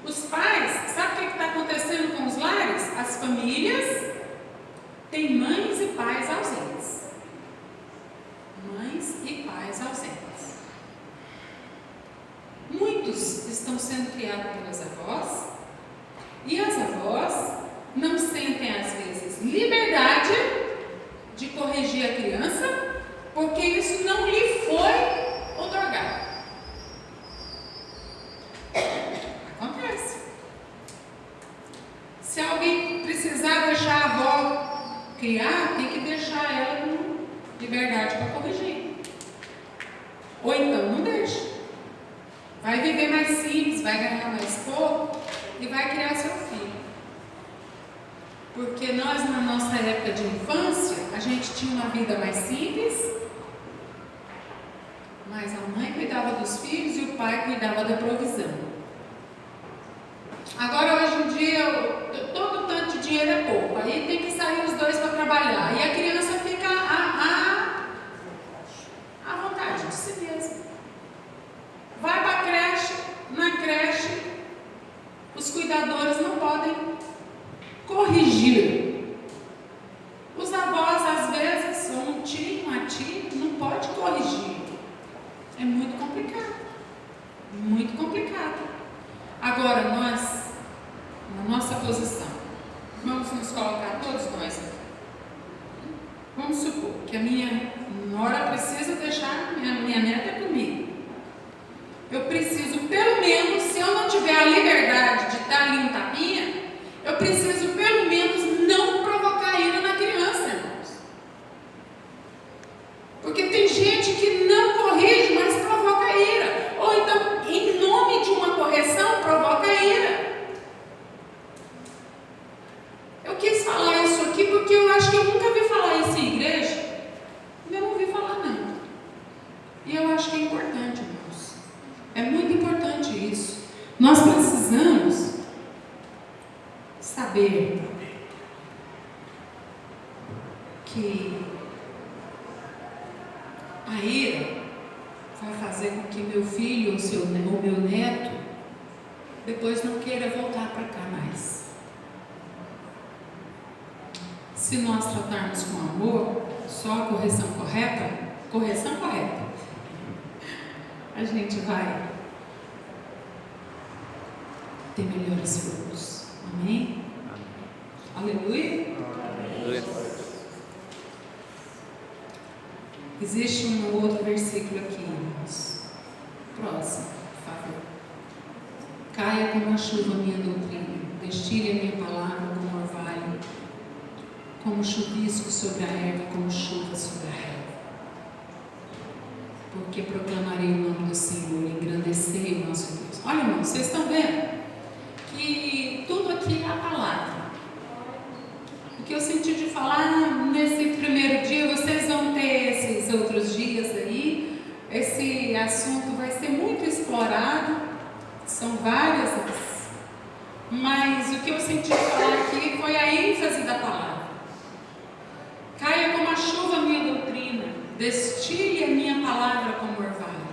Os pais, sabe o que está acontecendo com os lares? As famílias têm mães e pais ausentes. Mães e pais ausentes. Muitos estão sendo criados pelas avós, e as avós não sentem às vezes liberdade de corrigir a criança, porque isso não lhe foi otorgado. Acontece. Se alguém precisar deixar a avó criar, tem que deixar ela com liberdade para corrigir. Ou então não deixa. Vai viver mais simples, vai ganhar mais pouco e vai criar seu filho. Porque nós, na nossa época de infância, a gente tinha uma vida mais simples, mas a mãe cuidava dos filhos e o pai cuidava da provisão. Agora, hoje em dia, todo tanto de dinheiro é pouco, aí tem que sair os dois para trabalhar, e a criança fica à vontade de si mesma. Vai para a creche, na creche, os cuidadores não podem corrigir. Os avós, às vezes, ou um tio, uma tia, não pode corrigir. É muito complicado. Muito complicado. Agora, nós, na nossa posição, vamos nos colocar todos nós aqui. Vamos supor que a minha nora precisa deixar minha neta comigo. Eu preciso, pelo menos, se eu não tiver a liberdade de dar ali um tapinha, eu preciso, pelo menos, não provocar ira na criança, irmãos. Porque tem gente que não corrige, mas provoca ira. Ou então, em nome de uma correção, provoca ira. Eu quis falar isso aqui porque eu acho que eu nunca vi falar isso em igreja. Eu não ouvi falar, não. E eu acho que é importante, irmãos. É muito importante isso. Nós precisamos saber que a ira vai fazer com que meu filho ou meu neto depois não queira voltar para cá mais. Se nós tratarmos com amor, só a correção correta, a gente vai ter melhores frutos. Amém? Aleluia? Existe um outro versículo aqui, irmãos. Próximo, por favor. Caia como a chuva a minha doutrina, destile a minha palavra como orvalho, como chuvisco sobre a erva, como chuva sobre a relva. Porque proclamarei o nome do Senhor, engrandecei o nosso Deus. Olha, irmãos, vocês estão vendo que tudo aqui é a palavra. O que eu senti de falar nesse primeiro dia, vocês vão ter esses outros dias aí. Esse assunto vai ser muito explorado, são várias, mas o que eu senti de falar aqui foi a ênfase da palavra. Caia como a chuva a minha doutrina, destile a minha palavra como orvalho.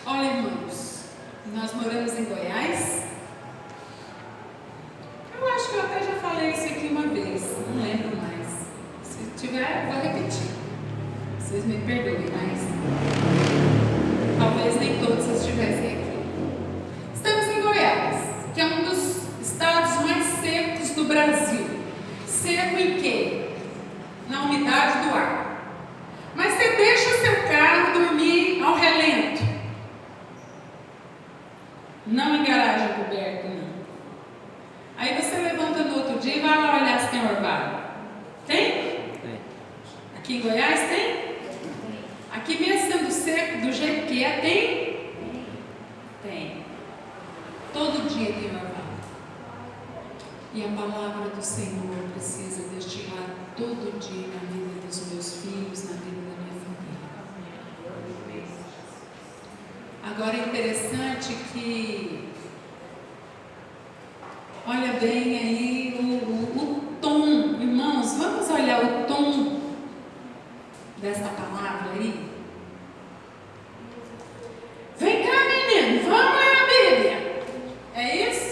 Olha, irmãos, nós moramos em Goiás. Eu acho que eu até já falei isso aqui uma vez, não lembro mais. Se tiver, vou repetir. Vocês me perdoem, mas talvez nem todos estivessem aqui. Estamos em Goiás, que é um dos estados mais secos do Brasil. Seco em quê? Na umidade do ar. Mas você deixa o seu carro dormir ao relento. Não em garagem coberta, não. Aí você levanta no outro dia e vai lá olhar se tem orvalho. Tem? Tem. Aqui em Goiás tem? Aqui mesmo sendo seco do jeito que é, tem? Tem. Todo dia tem orvalho. E a palavra do Senhor precisa destilar todo dia na vida dos meus filhos, na vida da minha família. Agora é interessante que, olha bem aí o tom, irmãos, vamos olhar o tom desta palavra aí. Vem cá, menino, vamos ler a Bíblia. É isso?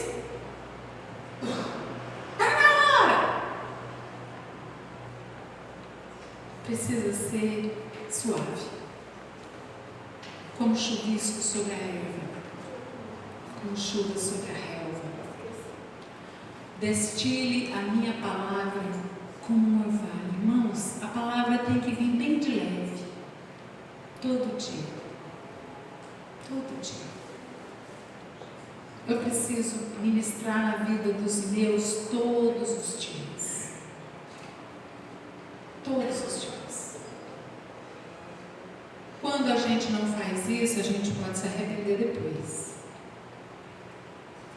Precisa ser suave, como chuvisco sobre a erva, como chuva sobre a relva. Destile a minha palavra como um orvalho. Irmãos, a palavra tem que vir bem de leve, todo dia. Todo dia. Eu preciso ministrar na vida dos meus todos os dias. Todos os dias. Quando a gente não faz isso, a gente pode se arrepender depois.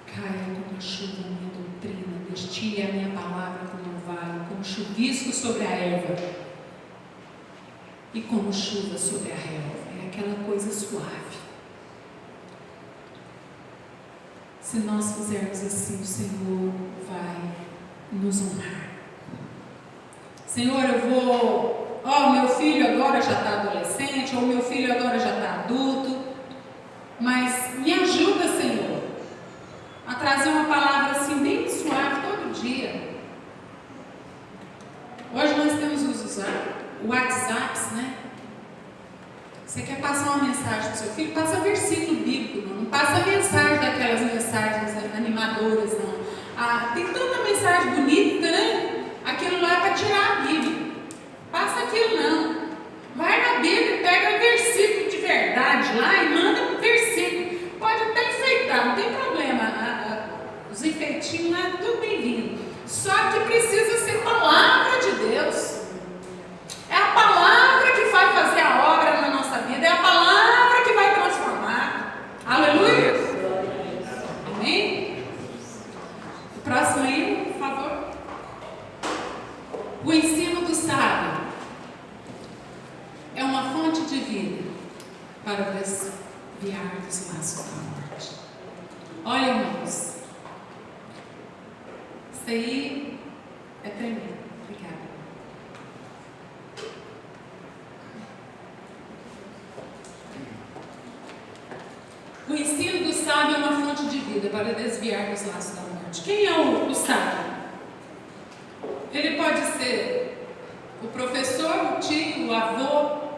Caia como a chuva a minha doutrina, destile a minha palavra como orvalho, como chuvisco sobre a erva e como chuva sobre a relva. É aquela coisa suave. Se nós fizermos assim, o Senhor vai nos honrar. Senhor, eu vou... meu filho agora já está adolescente, ou meu filho agora já está adulto, mas me ajuda, Senhor, a trazer uma palavra assim bem suave todo dia. Hoje nós temos os WhatsApps, né? Você quer passar uma mensagem para o seu filho? Passa versículo bíblico, não passa mensagem daquelas mensagens animadoras, não. Tem tanta mensagem bonita, né? Aquilo lá é para tirar a Bíblia. Passa aquilo não. Vai na Bíblia, pega um versículo de verdade lá e manda um versículo. Pode até enfeitar, não tem problema. Os enfeitinhos lá, tudo bem-vindo. Só que precisa ser palavra de Deus. É a palavra que vai fazer a obra na nossa vida. É a palavra que vai transformar. Aleluia. Amém? O próximo aí, por favor. O ensino do sábio é uma fonte de vida para desviar dos laços da morte. Olha, irmãos, isso aí é tremendo. Obrigada. O ensino do sábio é uma fonte de vida para desviar dos laços da morte. Quem é o sábio? Ele pode ser o professor, o tio, o avô,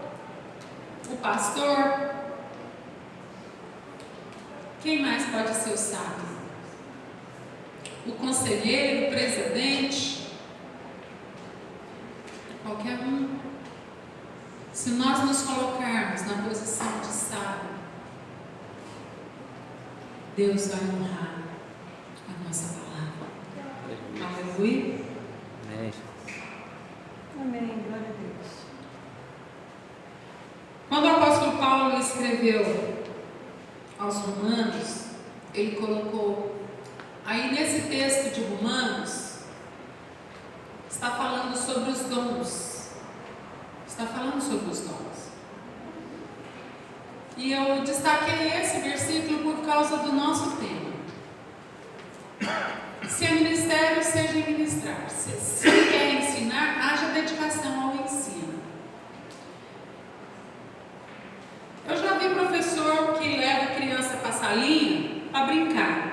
o pastor. Quem mais pode ser o sábio? O conselheiro, o presidente, qualquer um. Se nós nos colocarmos na posição de sábio, Deus vai honrar a nossa palavra. Aleluia. Amém. Amém, glória a Deus. Quando o apóstolo Paulo escreveu aos Romanos, ele colocou, aí nesse texto de Romanos, está falando sobre os dons. Está falando sobre os dons. E eu destaquei esse versículo por causa do nosso tema. Se é ministério, seja em ministrar. Se quer ensinar, haja dedicação ao ensino. Eu já vi professor que leva a criança para a salinha para brincar.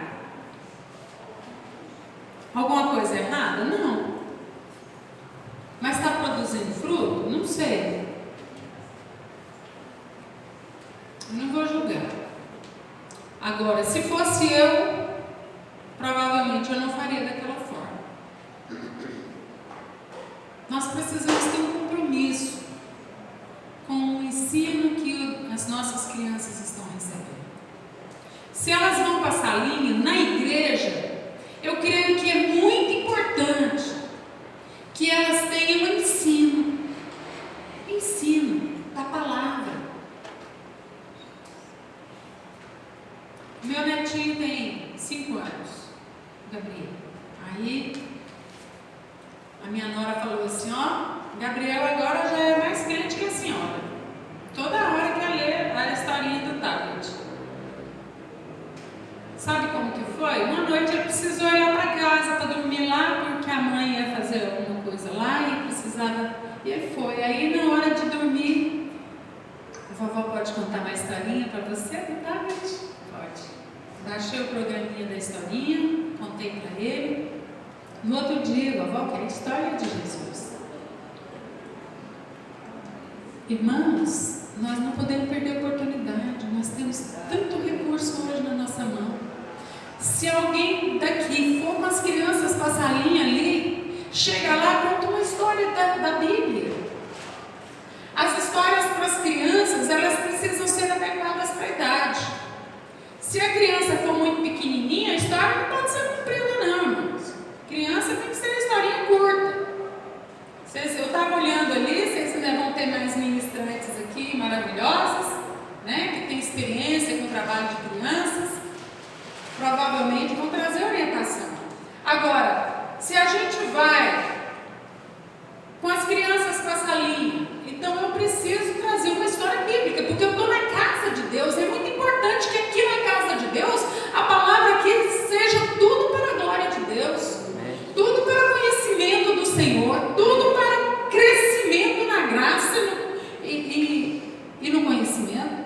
Alguma coisa errada? Não. Mas está produzindo fruto? Não sei. Não vou julgar. Agora, se fosse eu, provavelmente eu não faria daquela forma. Nós precisamos ter um compromisso com o ensino que as nossas crianças estão recebendo. Se elas vão para a salinha, na igreja, eu creio que é muito importante que elas tenham ensino da palavra. Meu netinho tem 5 anos, Gabriel. Aí a minha nora falou assim, Gabriel agora já é mais crente que a senhora. Toda hora quer ler a historinha do tablet. Sabe como que foi? Uma noite ele precisou ir lá para casa para dormir lá, porque a mãe ia fazer alguma coisa lá e precisava. E ele foi. Aí na hora de dormir, a vovó pode contar uma historinha para você do tablet? Pode. Baixei o programinha da historinha, contei para ele. No outro dia, vovó, que é a história de Jesus. Irmãos, nós não podemos perder a oportunidade. Nós temos tanto recurso hoje na nossa mão. Se alguém daqui for com as crianças para a salinha ali, chega lá e conta uma história da Bíblia. As histórias para as crianças, elas precisam ser adequadas para a idade. Se a criança for muito pequenininha, a história não pode ser comprida não, irmãos. Criança tem que ser uma historinha curta. Eu estava olhando ali, vocês ainda vão ter mais ministrantes aqui maravilhosas, né, que têm experiência com o trabalho de crianças. Provavelmente vão trazer orientação. Agora, se a gente vai com as crianças para a salinha, então eu preciso trazer uma história bíblica, porque eu estou na casa de Deus. É muito importante que aqui na casa de Deus, a palavra aqui seja tudo para a glória de Deus, tudo para o conhecimento do Senhor, tudo para crescimento na graça e no conhecimento.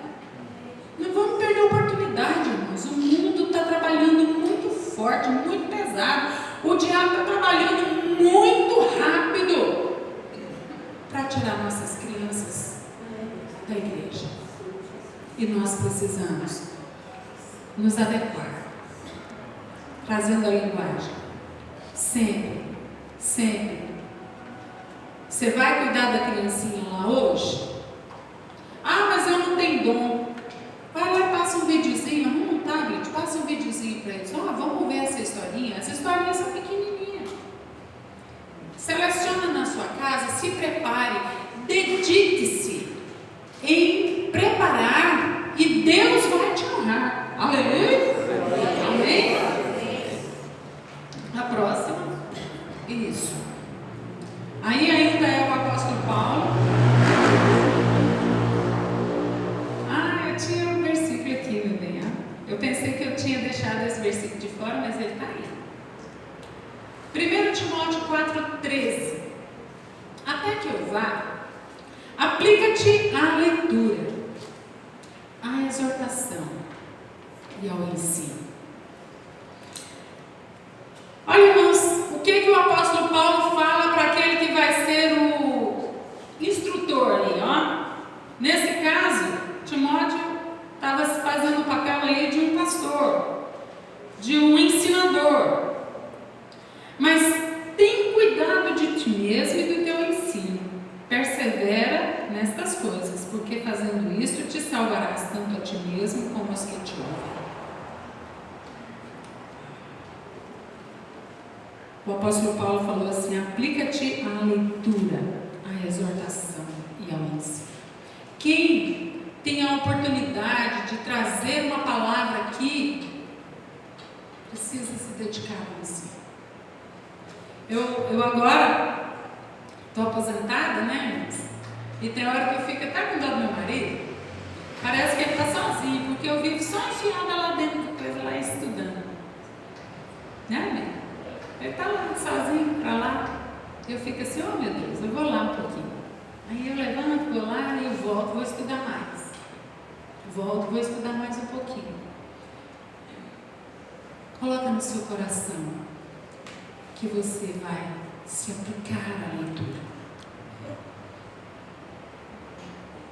Não vamos perder a oportunidade, irmãos. O mundo está trabalhando muito forte, muito pesado. O diabo está trabalhando muito rápido para tirar nossas crianças da igreja. E nós precisamos nos adequar, trazendo a linguagem. Sempre. Você vai cuidar da criancinha lá hoje? Mas eu não tenho dom. Vai lá e passa um videozinho, arruma um tablet, passa um videozinho para eles. Vamos ver essa historinha. As historinhas são pequenininhas. Seleciona na sua casa, se prepare, dedique-se em preparar e Deus vai te honrar. Aleluia? Amém? A próxima. Isso. Aí ainda é o apóstolo Paulo. Eu tinha um versículo aqui, meu bem. Eu pensei que eu tinha deixado esse Timóteo 4,13. Até que eu vá, aplica-te à leitura, à exortação e ao ensino. Olha, irmãos, o que o apóstolo Paulo fala para aquele que vai ser o instrutor ali, ó? Nesse caso, Timóteo estava fazendo o papel ali de um pastor, de um ensinador. Mas tem cuidado de ti mesmo e do teu ensino. Persevera nestas coisas, porque fazendo isso te salvarás tanto a ti mesmo como aos que te ouvem. O apóstolo Paulo falou assim: aplica-te à leitura, à exortação e ao ensino. Quem tem a oportunidade de trazer uma palavra aqui, precisa se dedicar ao ensino. Eu agora estou aposentada, né, irmãos? E tem hora que eu fico até com dó do meu marido. Parece que ele está sozinho, porque eu vivo só enfiada lá dentro de coisa, lá estudando. Né, amigo? Ele está lá sozinho para lá. Eu fico assim, oh meu Deus, eu vou lá um pouquinho. Aí eu levanto, vou lá e eu volto, vou estudar mais. Volto, vou estudar mais um pouquinho. Coloca no seu coração que você vai se aplicar à leitura,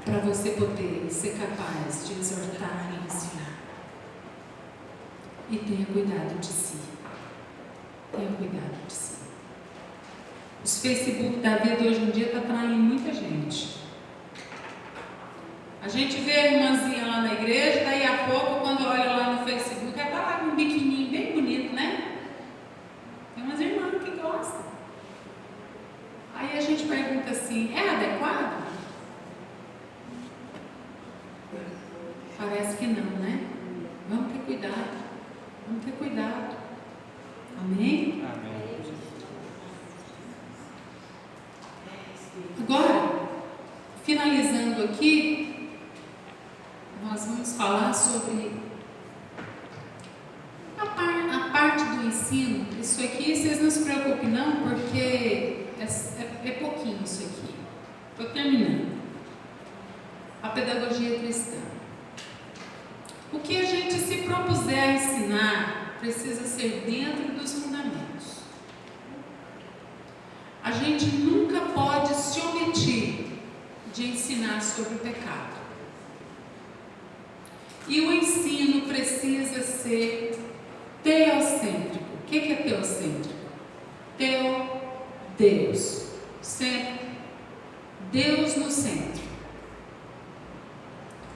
para você poder ser capaz de exortar e ensinar. E tenha cuidado de si. Tenha cuidado de si. Os Facebook da vida hoje em dia está traindo muita gente. A gente vê a irmãzinha lá na igreja, daí a pouco, quando olha lá no Facebook, ela está lá com um biquininho bem bonito, né? Tem umas irmãs que gostam. Aí a gente pergunta assim, é adequado? Parece que não, né? Vamos ter cuidado. Vamos ter cuidado. Amém? Amém. Agora, finalizando aqui, nós vamos falar sobre a parte do ensino. Isso aqui, vocês não se preocupem não, porque é pouquinho isso aqui. Estou terminando. A pedagogia cristã. O que a gente se propuser a ensinar precisa ser dentro dos fundamentos. A gente nunca pode se omitir de ensinar sobre o pecado. E o ensino precisa ser teocêntrico. O que é teocêntrico? Deus. Sempre. Deus no centro.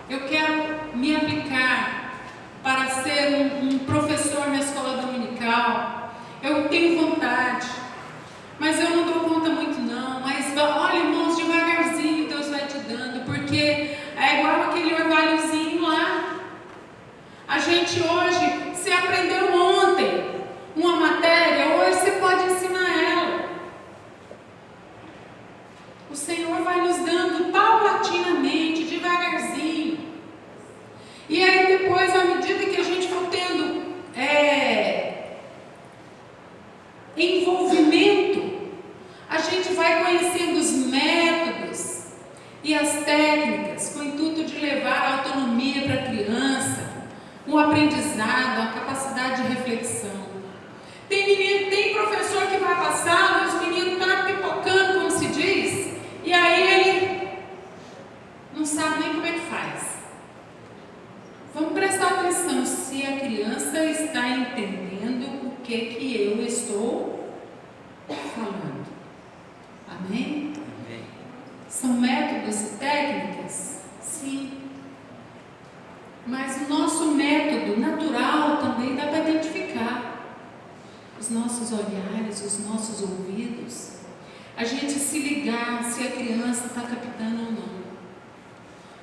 Eu quero me aplicar para ser um professor na escola dominical. Eu tenho vontade, mas eu não dou conta muito não. Mas olha, irmãos, devagarzinho Deus vai te dando, porque é igual aquele orvalhozinho lá. A gente hoje, você aprendeu ontem uma matéria, hoje você pode ensinar ela. O Senhor vai nos dando paulatinamente, devagarzinho. E aí depois, à medida que a gente for tendo envolvimento, a gente vai conhecendo os métodos e as técnicas com o intuito de levar a autonomia para a criança, um aprendizado, a capacidade de reflexão. Tem professor que vai passar, os meninos estão pipocando, como se diz, e aí ele não sabe nem como é que faz. Vamos prestar atenção se a criança está entendendo o que eu estou falando. Amém? Amém. São métodos e técnicas? Sim. Mas o nosso método natural também dá para identificar. Os nossos olhares, os nossos ouvidos. A gente se ligar se a criança está captando ou não.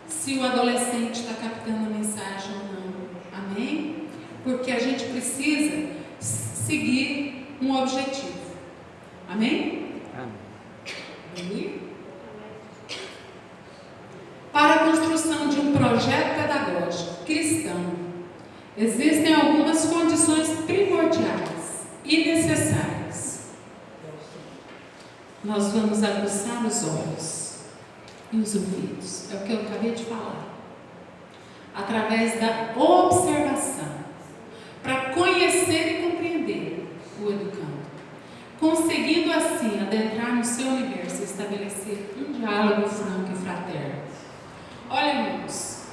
Se o adolescente está captando a mensagem ou não. Amém? Porque a gente precisa seguir um objetivo. Amém? Amém? Para a construção de um projeto pedagógico cristão, existem algumas condições primordiais e necessárias. nós vamos aguçar os olhos e os ouvidos. É o que eu acabei de falar. Através da observação, para conhecer e compreender o educando. Conseguindo assim adentrar no seu universo e estabelecer um diálogo franco e fraterno. Olha, irmãos,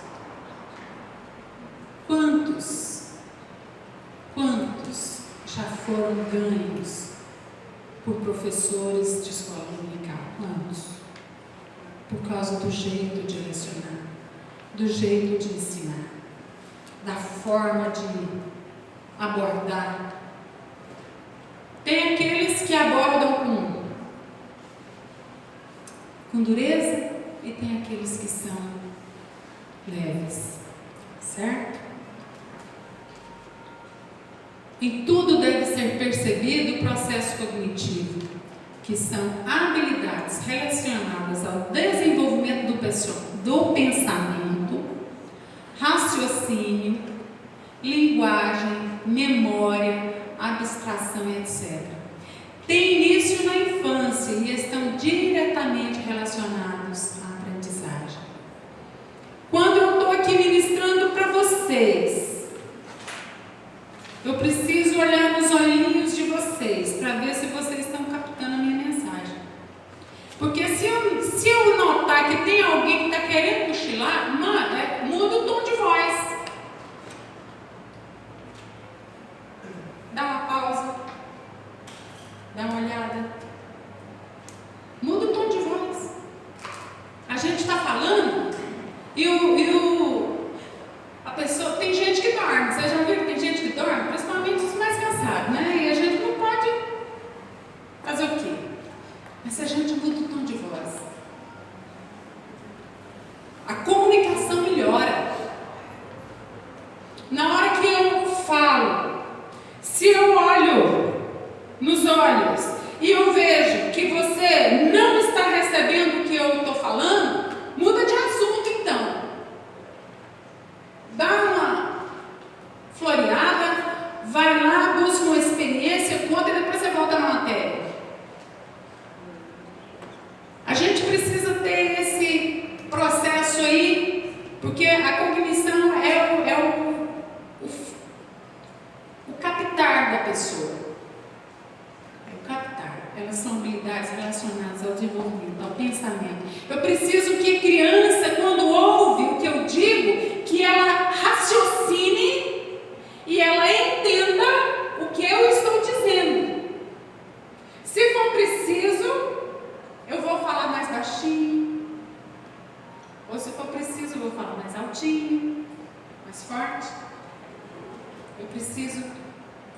quantos já foram ganhos por professores de escola dominical? Quantos? Por causa do jeito de lecionar, do jeito de ensinar, da forma de abordar. Tem aqueles que abordam com dureza e tem aqueles que são leves, certo? Em tudo deve ser percebido o processo cognitivo, que são habilidades relacionadas ao desenvolvimento do pensamento, raciocínio, linguagem, memória, abstração, etc. Tem início na infância e estão diretamente relacionados à aprendizagem. Quando eu estou aqui ministrando para vocês, eu preciso olhar nos olhinhos de vocês para ver se vocês estão captando a minha mensagem. Porque se eu notar que tem alguém que está querendo cochilar, muda o tom de voz. Dá uma pausa. Dá uma olhada. Muda o tom de voz. A gente está falando a pessoa, tem gente que dorme. Vocês já viram que tem gente que dorme? Principalmente os mais cansados, né? E a gente não pode fazer o quê? Mas se a gente muda o tom de voz, a comunicação melhora. Na hora que eu falo, se eu olho nos olhos e eu vejo que você não está recebendo o que eu estou falando, muda de assunto então. Dá uma floreada, vai lá, busca uma experiência, conta e depois você volta na matéria. A gente precisa ter esse processo aí, porque a cognição é o captar da pessoa. É o captar. Elas são habilidades relacionadas ao desenvolvimento, ao pensamento. Eu preciso que a criança, quando ouve o que eu digo, que ela raciocine e ela entenda o que eu estou dizendo. Se for preciso, eu vou falar mais baixinho. Ou se for preciso, eu vou falar mais altinho, mais forte. Eu preciso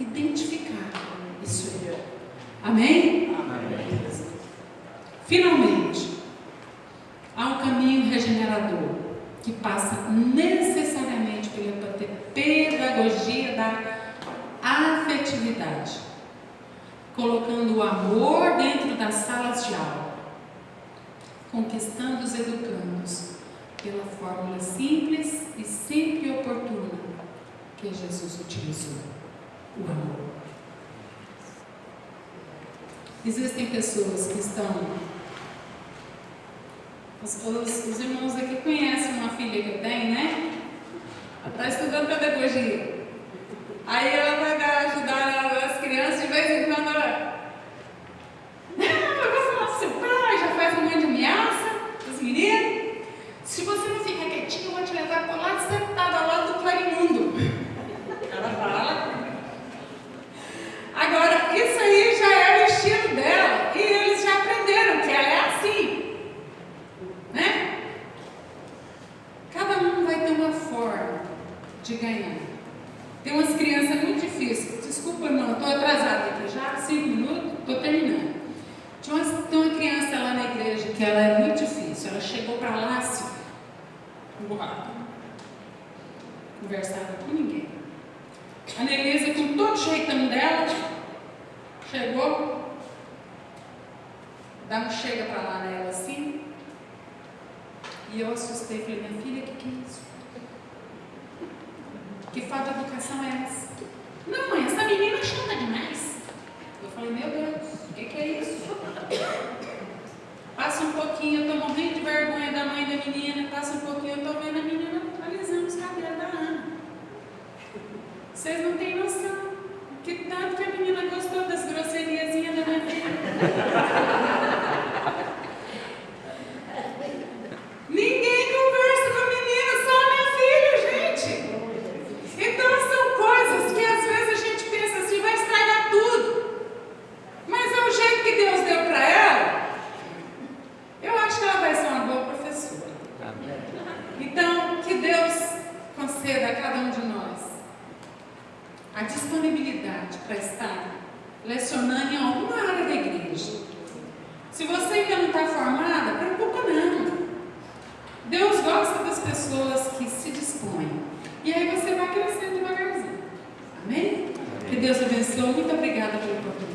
identificar isso aí. Amém? Amém. Finalmente, há um caminho regenerador que passa necessariamente pela pedagogia da afetividade, colocando o amor dentro das salas de aula, conquistando os educandos pela fórmula simples e sempre oportuna que Jesus utilizou: o amor. Existem pessoas que estão... Os irmãos aqui conhecem uma filha que eu tenho, né? Ela está estudando pedagogia. Aí ela vai ajudar as crianças, de vez em quando ela... eu vou falar pro seu pai, já faz um monte de ameaça os meninos. Se você não ficar quietinho, eu vou te levar para lá sentada lá do Clarimundo. Ela fala. Agora, isso aí já é o estilo dela. E eles já aprenderam que ela é assim. Né? Cada um vai ter uma forma de ganhar. Tem umas crianças muito difíceis. Desculpa, irmão, estou atrasada aqui já, 5 minutos, estou terminando. Tem uma criança lá na igreja que ela é muito difícil. Ela chegou para lá assim, conversava com ninguém. A Nelisa, com todo o jeitão dela, chegou, dá um chega para lá nela assim. E eu assustei, falei: minha filha, o que é isso? Que falta de educação é essa? Não, mãe, essa menina é chata demais. Eu falei, meu Deus, o que é isso? Passa um pouquinho, eu estou morrendo de vergonha da mãe da menina, passa um pouquinho, eu estou vendo a menina alisando os cabelos da Ana. Vocês não têm noção. Que tanto que a menina gostou das grosseriazinhas da minha filha. Ninguém conversa com a menina, só a minha filha, gente. Então são coisas que às vezes a gente pensa assim, vai estragar tudo. Mas é o jeito que Deus deu para ela. Eu acho que ela vai ser uma boa professora. Então, que Deus conceda a cada um de nós a disponibilidade para estar lecionando em alguma área da igreja. Se você ainda não está formada, preocupa não. Deus gosta das pessoas que se dispõem. E aí você vai crescendo devagarzinho. Amém? Que Deus abençoe. Muito obrigada pela oportunidade.